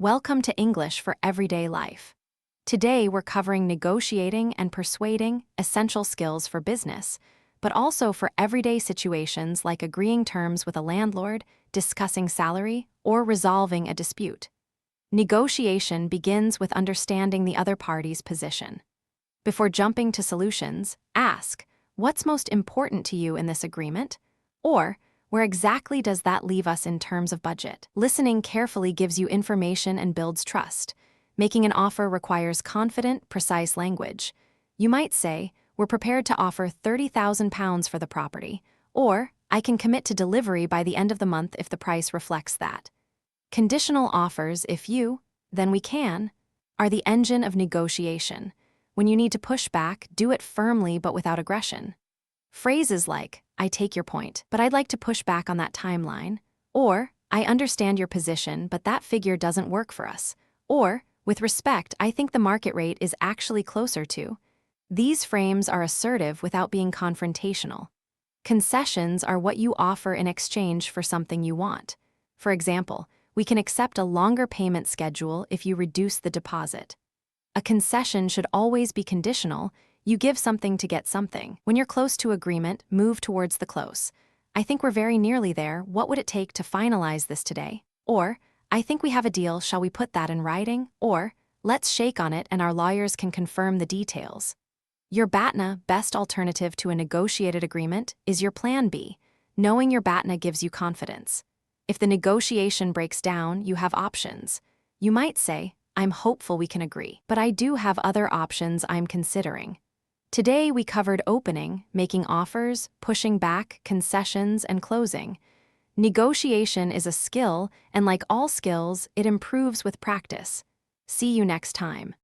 Welcome to English for Everyday Life. Today we're covering negotiating and persuading, essential skills for business, but also for everyday situations like agreeing terms with a landlord, discussing salary, or resolving a dispute. Negotiation begins with understanding the other party's position. Before jumping to solutions, ask, what's most important to you in this agreement? Or, where exactly does that leave us in terms of budget? Listening carefully gives you information and builds trust. Making an offer requires confident, precise language. You might say, we're prepared to offer £30,000 for the property, or I can commit to delivery by the end of the month if the price reflects that. Conditional offers, if you, then we can, are the engine of negotiation. When you need to push back, do it firmly but without aggression. Phrases like, I take your point, but I'd like to push back on that timeline, or I understand your position, but that figure doesn't work for us, or with respect, I think the market rate is actually closer to. These frames are assertive without being confrontational. Concessions are what you offer in exchange for something you want. For example, we can accept a longer payment schedule if you reduce the deposit. A concession should always be conditional. You give something to get something. When you're close to agreement, move towards the close. I think we're very nearly there. What would it take to finalize this today? Or, I think we have a deal. Shall we put that in writing? Or, let's shake on it and our lawyers can confirm the details. Your BATNA, best alternative to a negotiated agreement, is your plan B. Knowing your BATNA gives you confidence. If the negotiation breaks down, you have options. You might say, I'm hopeful we can agree, but I do have other options I'm considering. Today we covered opening, making offers, pushing back, concessions, and closing. Negotiation is a skill, and like all skills, it improves with practice. See you next time.